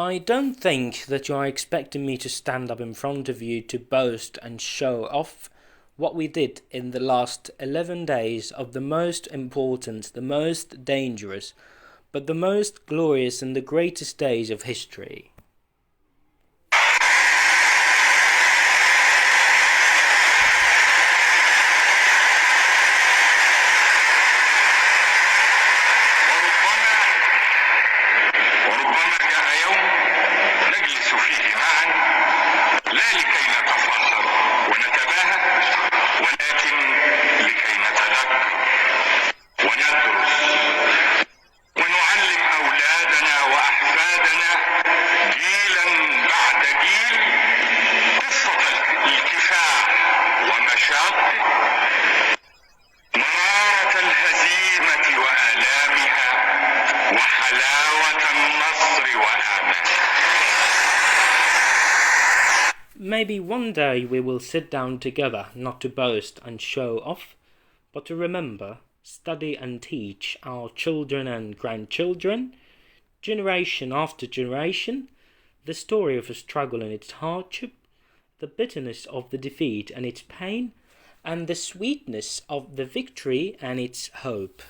I don't think that you are expecting me to stand up in front of you to boast and show off what we did in the last 11 days of the most important, the most dangerous, but the most glorious and the greatest days of history. Maybe one day we will sit down together, not to boast and show off, but to remember, study and teach our children and grandchildren, generation after generation, the story of a struggle and its hardship, the bitterness of the defeat and its pain, and the sweetness of the victory and its hope.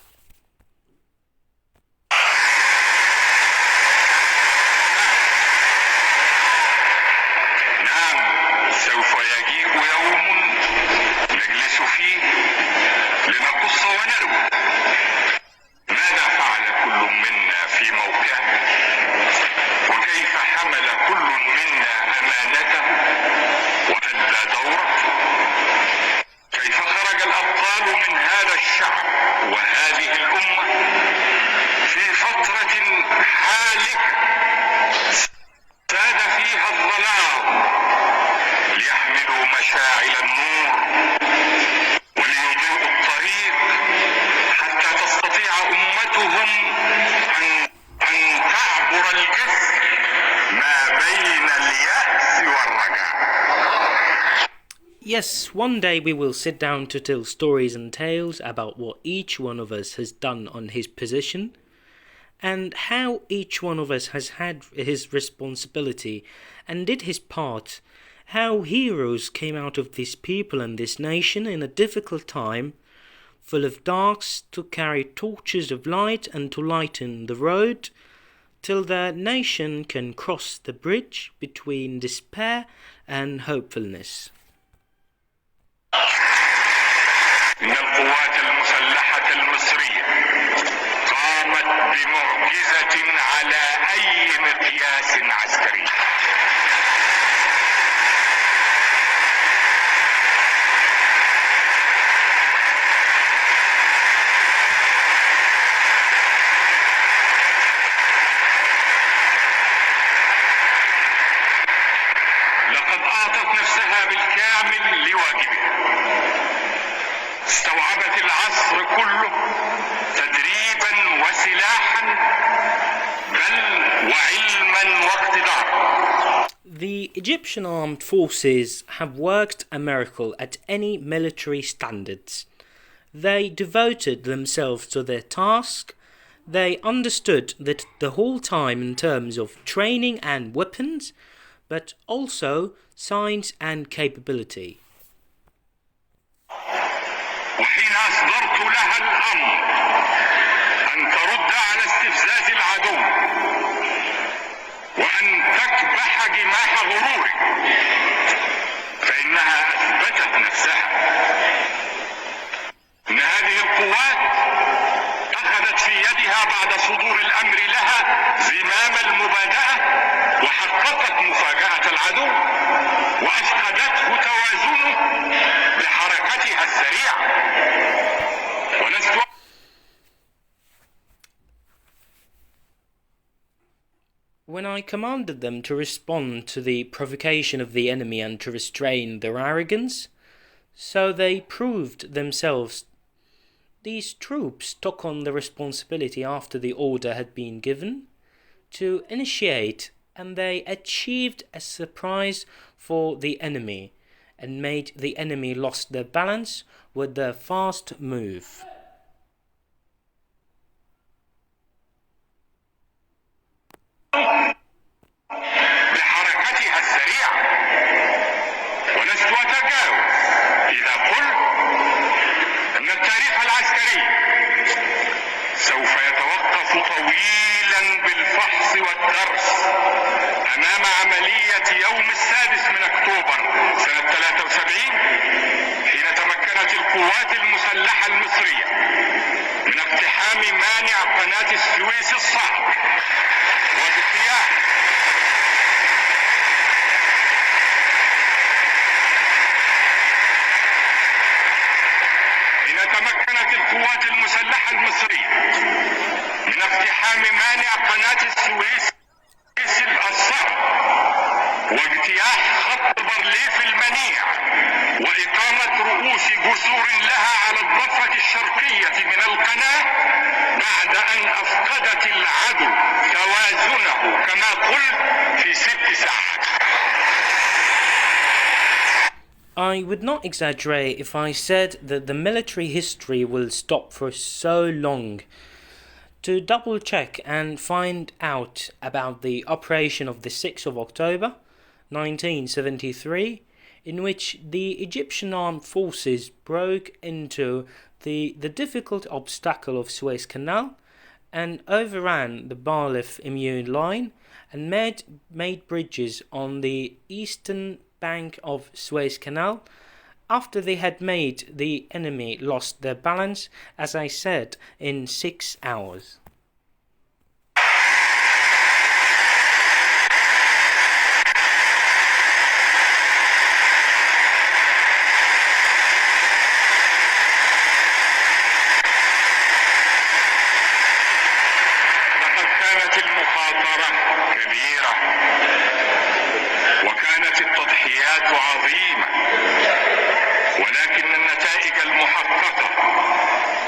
Yes, one day we will sit down to tell stories and tales about what each one of us has done on his position, and how each one of us has had his responsibility and did his part, how heroes came out of this people and this nation in a difficult time, full of darks, to carry torches of light and to lighten the road, till the nation can cross the bridge between despair and hopefulness. إن القوات المسلحة المصرية قامت بمعجزة على أي مقياس عسكري. لقد أعطت نفسها بالكامل لواجبها. استوعبت العصر كله تدريبا وسلاحا بل وعلما واقتدارا. The Egyptian armed forces have worked a miracle at any military standards. They devoted themselves to their task. They understood that the whole time in terms of training and weapons, but also science and capability. وحين أصدرت لها الأمر أن ترد على استفزاز العدو وأن تكبح جماح غروره فإنها أثبتت نفسها. إن هذه القوات أخذت في يدها بعد صدور الأمر لها زمام المبادئة وحققت مفاجأة العدو وأفقدته توازنه بحركتها السريعة. When I commanded them to respond to the provocation of the enemy and to restrain their arrogance, so they proved themselves. These troops took on the responsibility after the order had been given to initiate, and they achieved a surprise for the enemy and made the enemy lost their balance with their fast move. أتجاوز إذا قلت أن التاريخ العسكري سوف يتوقف طويلا بالفحص والدرس أمام عملية يوم 6 أكتوبر سنة 73، حين تمكنت القوات المسلحة المصرية من اقتحام مانع قناة السويس الصعب واجتياح القوات المسلحة المصرية من اقتحام مانع قناة السويس الصعب واجتياح خط بارليف المنيع وإقامة رؤوس جسور لها على الضفة الشرقية من القناة بعد أن أفقدت العدو توازنه كما قلت في 6 ساعات. I would not exaggerate if I said that the military history will stop for so long. To double check and find out about the operation of the 6th of October 1973, in which the Egyptian armed forces broke into the difficult obstacle of Suez Canal and overran the Barlif immune line and made bridges on the eastern bank of Suez Canal. After they had made, the enemy lost their balance, as I said, in 6 hours. لقد كانت المخاطرة كبيرة وكانت التضحيات عظيمة، ولكن النتائج المحققة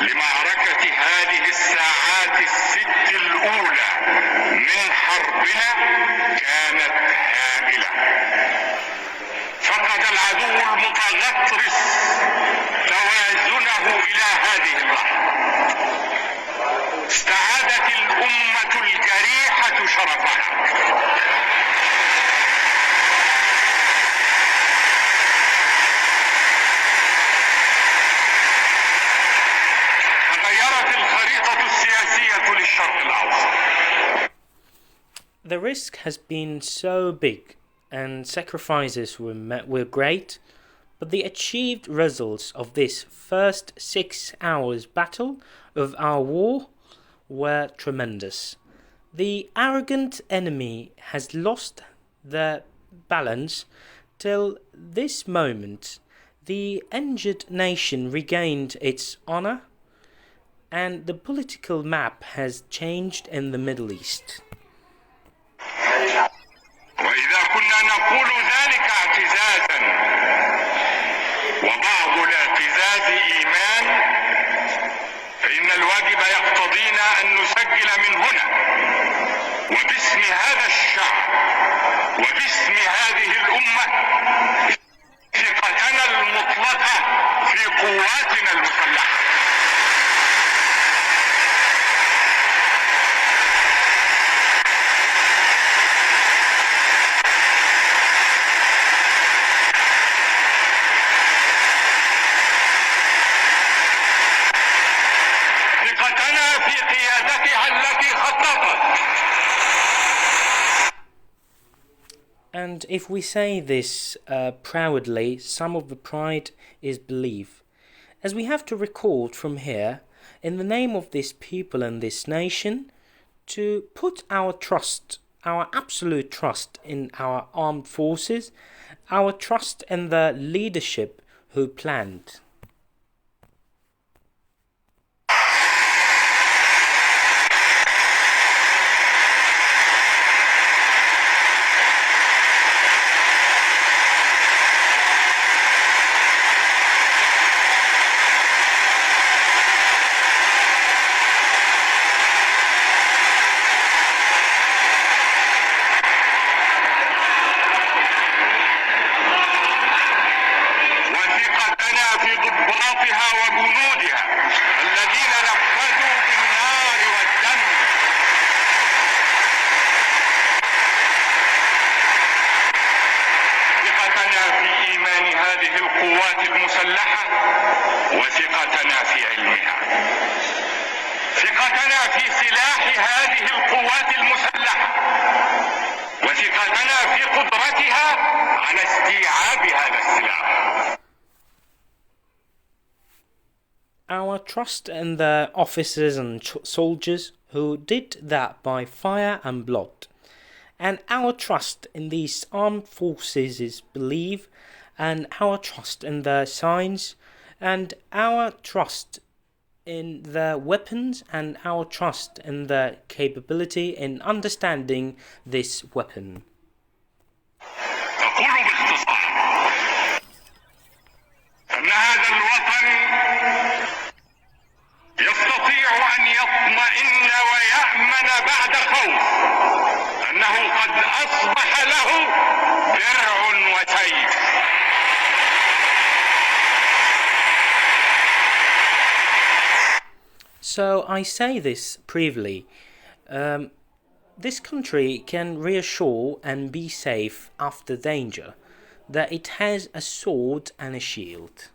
لمعركة هذه الساعات ال6 الأولى من حربنا كانت هائلة. فقد العدو المتغطرس توازنه إلى هذه اللحظة. استعادت الأمة الجريحة شرفها. The risk has been so big and sacrifices were great, but the achieved results of this first 6 hours battle of our war were tremendous. The arrogant enemy has lost their balance till this moment. The injured nation regained its honor, and the political map has changed in the Middle East. وإذا كنا نقول ذلك اعتزازا وبعض الاعتزاز إيمان، فإن الواجب يقتضينا أن نسجل من هنا وباسم هذا الشعب وباسم هذه الأمة ثقتنا المطلقة في قواتنا المسلحة. And if we say this proudly, some of the pride is belief, as we have to record from here, in the name of this people and this nation, to put our trust, our absolute trust in our armed forces, our trust in the leadership who planned. القوات المسلحة وثقتنا في علمها، ثقتنا في سلاح هذه القوات المسلحة وثقتنا في قدرتها على استيعاب هذا السلاح. Our trust in the officers and soldiers who did that by fire and blood, and our trust in these armed forces is belief, and our trust in their signs, and our trust in their weapons, and our trust in their capability in understanding this weapon. أقول باختصار أن هذا الوطن يستطيع أن يطمئن ويأمن بعد خوف أنه قد أصبح له درع وسيف. So I say this previously. This country can reassure and be safe after danger that it has a sword and a shield.